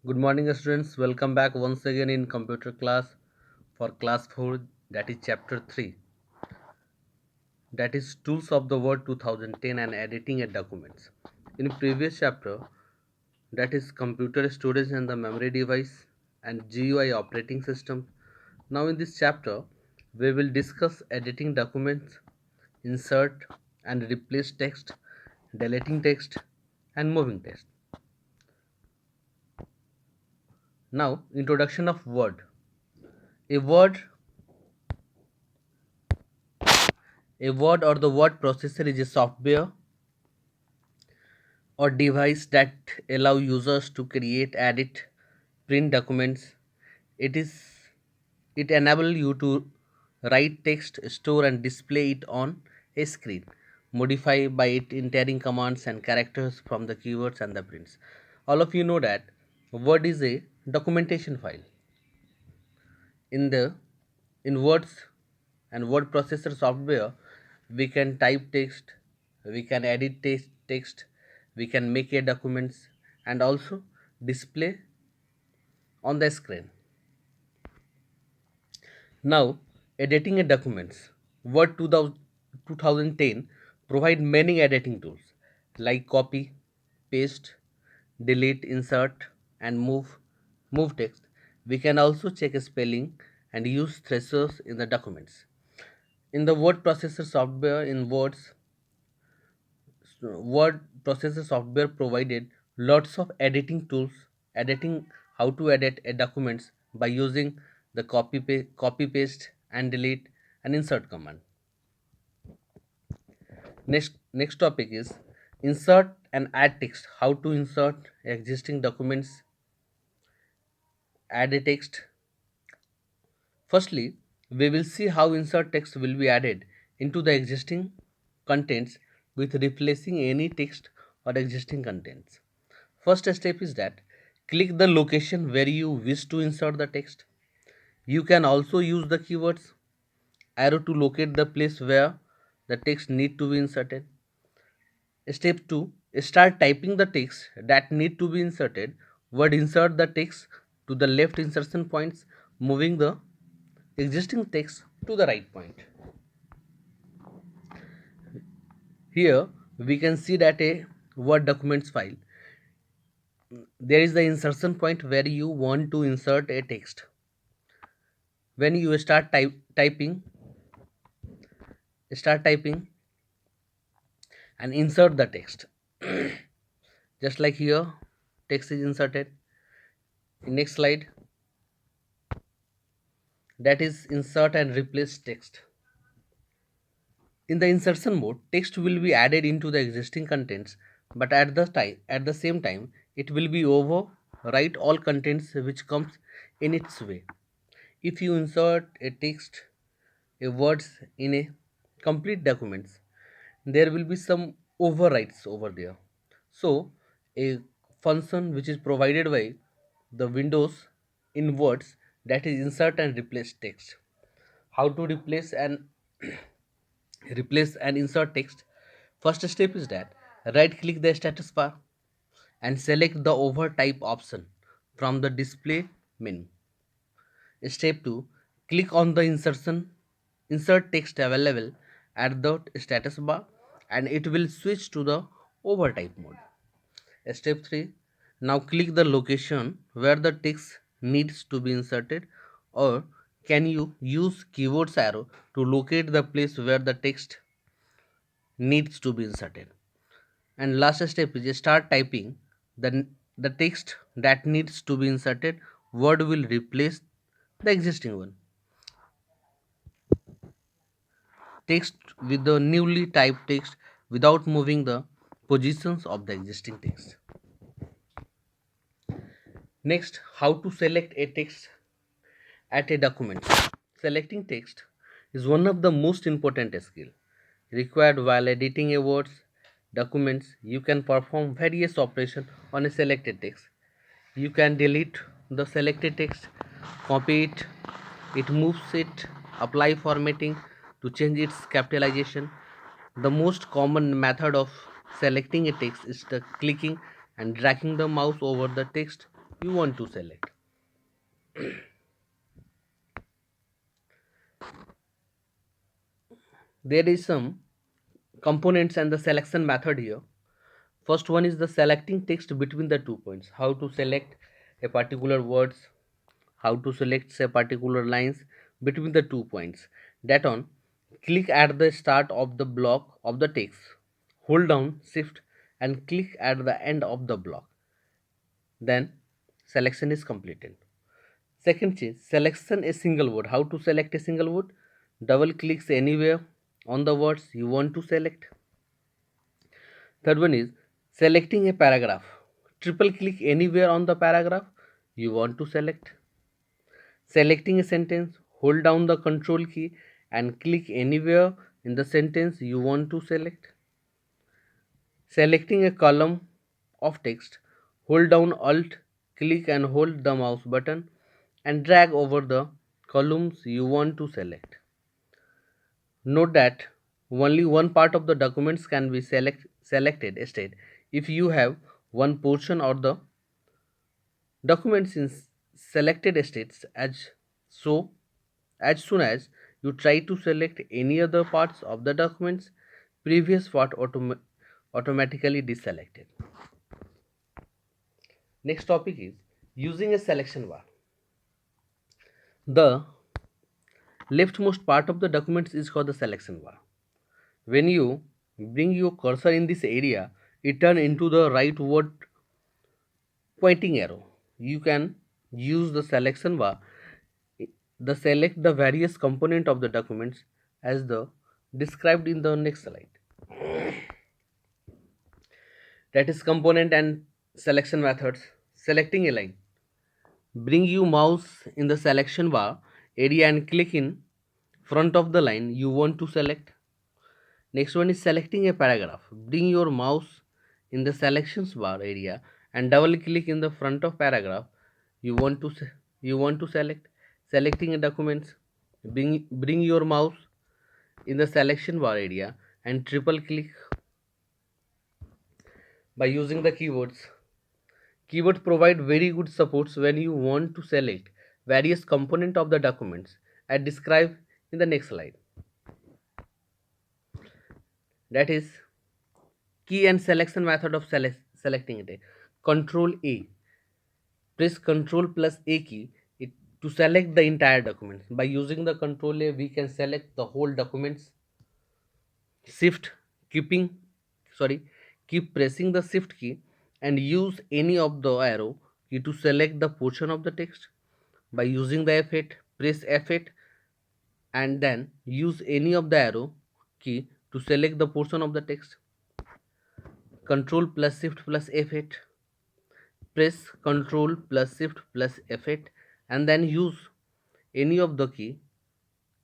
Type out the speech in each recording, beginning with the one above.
Good morning, students. Welcome back once again in computer class for class 4, that is chapter 3, that is Tools of the Word 2010 and Editing a Documents. In previous chapter, that is computer storage and the memory device and GUI operating system. Now in this chapter, we will discuss editing documents, insert and replace text, deleting text and moving text. Now, introduction of Word. A word A word or the word processor is a software or device that allow users to create, edit, print documents. It is it enable you to write text, store and display it on a screen, modify by it entering commands and characters from the keywords and the prints. All of you know that Word is a documentation file. In the in words and word processor software, we can type text, we can edit text, we can make a documents and also display on the screen. Now, editing a documents. Word 2010 provide many editing tools like copy, paste, delete, insert, and move text. We can also check spelling and use thrusters in the documents. In the word processor software, in word processor software provided lots of editing tools, editing how to edit a documents by using the copy paste and delete and insert command. Next topic is insert and add text. How to insert existing documents, add a text. Firstly, we will see how insert text will be added into the existing contents with replacing any text or existing contents. First step is that click the location where you wish to insert the text. You can also use the keywords arrow to locate the place where the text need to be inserted. Step 2, start typing the text that need to be inserted. Word insert the text to the left insertion points, moving the existing text to the right point. Here we can see that a Word documents file. There is the insertion point where you want to insert a text. When you start typing and insert the text. Just like here, text is inserted. Next slide, that is insert and replace text. In the insertion mode, text will be added into the existing contents, but at the same time, it will be overwrite all contents which comes in its way. If you insert a text, a words in a complete documents, there will be some overrides over there. So a function which is provided by the Windows in Words, that is insert and replace text. How to replace and insert text? First step is that right click the status bar and select the overtype option from the display menu. Step 2, click on the insert text available at the status bar and it will switch to the overtype mode. Step 3, now click the location where the text needs to be inserted, or can you use keywords arrow to locate the place where the text needs to be inserted. And last step is start typing the, the text that needs to be inserted. Word will replace the existing one. Text with the newly typed text without moving the positions of the existing text. Next, how to select a text at a document. Selecting text is one of the most important skill required while editing a words documents. You can perform various operations on a selected text. You can delete the selected text, copy it, it moves it, apply formatting to change its capitalization. The most common method of selecting a text is the clicking and dragging the mouse over the text you want to select. There is some components and the selection method here. First one is the selecting text between the 2 points. How to select a particular words, how to select say particular lines between the 2 points. That on, click at the start of the block of the text, hold down shift and click at the end of the block. Then selection is completed. Second is selection a single word. How to select a single word? Double clicks anywhere on the words you want to select. Third one is selecting a paragraph. Triple click anywhere on the paragraph you want to select. Selecting a sentence, hold down the control key and click anywhere in the sentence you want to select. Selecting a column of text, hold down Alt, click and hold the mouse button and drag over the columns you want to select. Note that only one part of the documents can be selected instead if you have one portion or the documents in selected states so as soon as you try to select any other parts of the documents, previous part automatically deselected. Next topic is using a selection bar. The leftmost part of the documents is called the selection bar. When you bring your cursor in this area, it turns into the rightward pointing arrow. You can use the selection bar the select the various component of the documents as the described in the next slide. That is component and selection methods. Selecting a line. Bring your mouse in the selection bar area and click in front of the line you want to select. Next one is selecting a paragraph. Bring your mouse in the selections bar area and double click in the front of paragraph you want to you want to select. Selecting a document. Bring your mouse in the selection bar area and triple click by using the keywords. Keywords provide very good supports when you want to select various components of the documents as described in the next slide. That is key and selection method of selecting it. Control A. Press Control plus A key to select the entire document. By using the Control A, we can select the whole documents. Shift keeping sorry keep pressing the shift key and use any of the arrow key to select the portion of the text. By using the F8, press F8 and then use any of the arrow key to select the portion of the text. Control plus shift plus F8, press Control plus shift plus F8 and then use any of the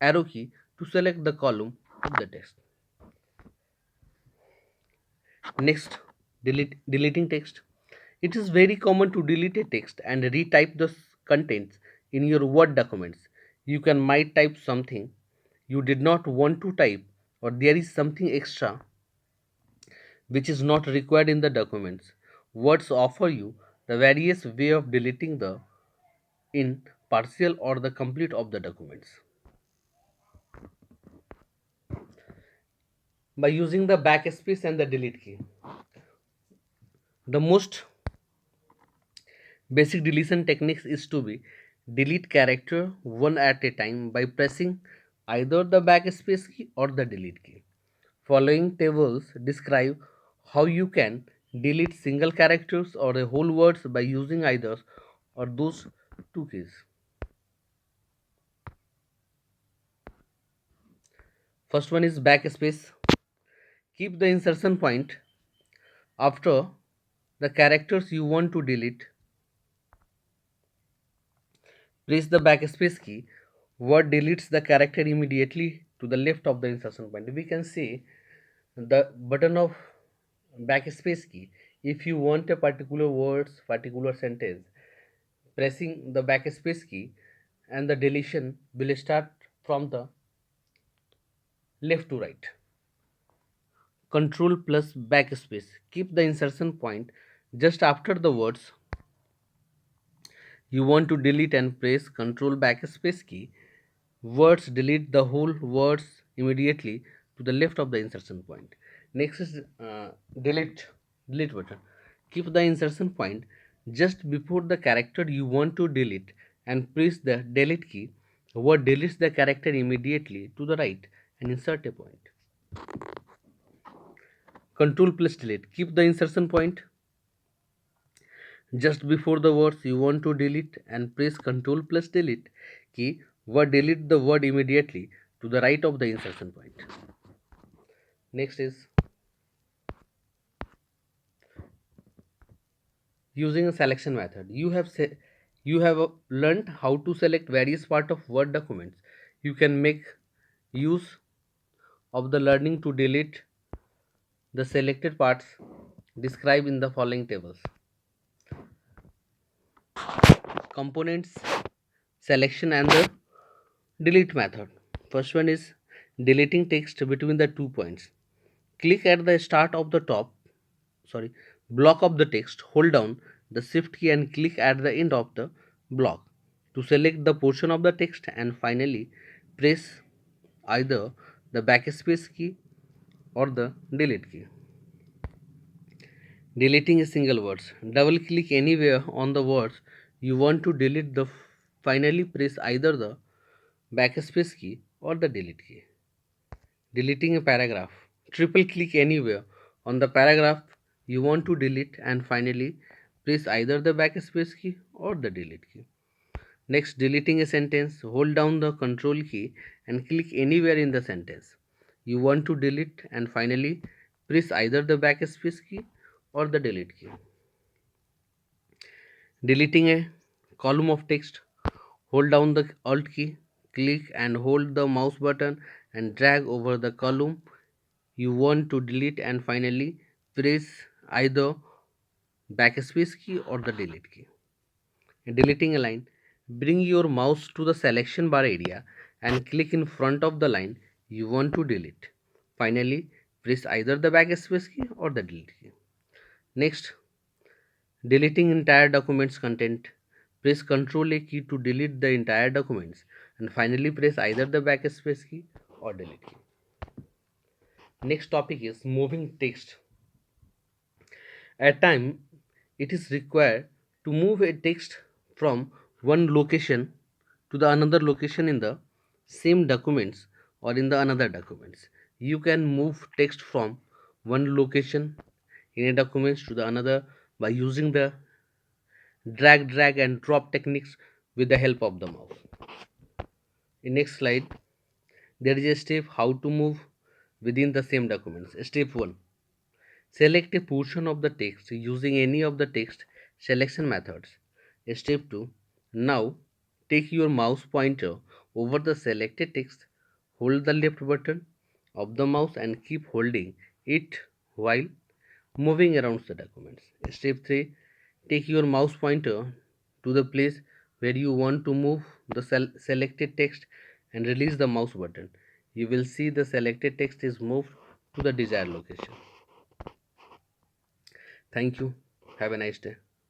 arrow key to select the column of the text. Next, deleting text. It is very common to delete a text and retype the contents in your Word documents. You can might type something you did not want to type, or there is something extra which is not required in the documents. Words offer you the various way of deleting the in partial or the complete of the documents. By using the backspace and the delete key. The most basic deletion techniques is to be delete character one at a time by pressing either the backspace key or the delete key. Following tables describe how you can delete single characters or a whole words by using either or those two keys. First one is backspace. Keep the insertion point after the characters you want to delete. Press the backspace key. Word deletes the character immediately to the left of the insertion point. We can see the button of backspace key. If you want a particular words, particular sentence, pressing the backspace key and the deletion will start from the left to right. Control plus backspace. Keep the insertion point just after the words you want to delete and press Control backspace key. Words, delete the whole words immediately to the left of the insertion point. Next is delete button. Keep the insertion point just before the character you want to delete and press the delete key. Word deletes the character immediately to the right and insert a point. Control plus delete. Keep the insertion point just before the words you want to delete and press Control plus delete key. Word delete the word immediately to the right of the insertion point. Next is using a selection method. You have learned how to select various part of Word documents. You can make use of the learning to delete the selected parts described in the following tables. Components, selection and the delete method. First one is deleting text between the 2 points. Click at the start of the sorry block of the text, hold down the shift key and click at the end of the block to select the portion of the text, and finally press either the backspace key or the delete key. Deleting a single words. Double click anywhere on the words you want to delete, the finally press either the backspace key or the delete key. Deleting a paragraph. Triple click anywhere on the paragraph you want to delete and finally press either the backspace key or the delete key. Next, deleting a sentence. Hold down the control key and click anywhere in the sentence you want to delete and finally press either the backspace key or the delete key. Deleting a column of text. Hold down the Alt key, click and hold the mouse button and drag over the column you want to delete and finally press either backspace key or the delete key. Deleting a line. Bring your mouse to the selection bar area and click in front of the line you want to delete. Finally, press either the backspace key or the delete key. Next, deleting entire documents content. Press Ctrl A key to delete the entire documents and finally press either the backspace key or delete key. Next topic is moving text. At time, it is required to move a text from one location to the another location in the same documents or in the another documents. You can move text from one location in a documents to the another by using the drag and drop techniques with the help of the mouse. In next slide, there is a step how to move within the same documents. Step 1. Select a portion of the text using any of the text selection methods. Step 2. Now take your mouse pointer over the selected text, hold the left button of the mouse and keep holding it while moving around the documents. Step 3. Take your mouse pointer to the place where you want to move the selected text and release the mouse button. You will see the selected text is moved to the desired location. Thank you. Have a nice day.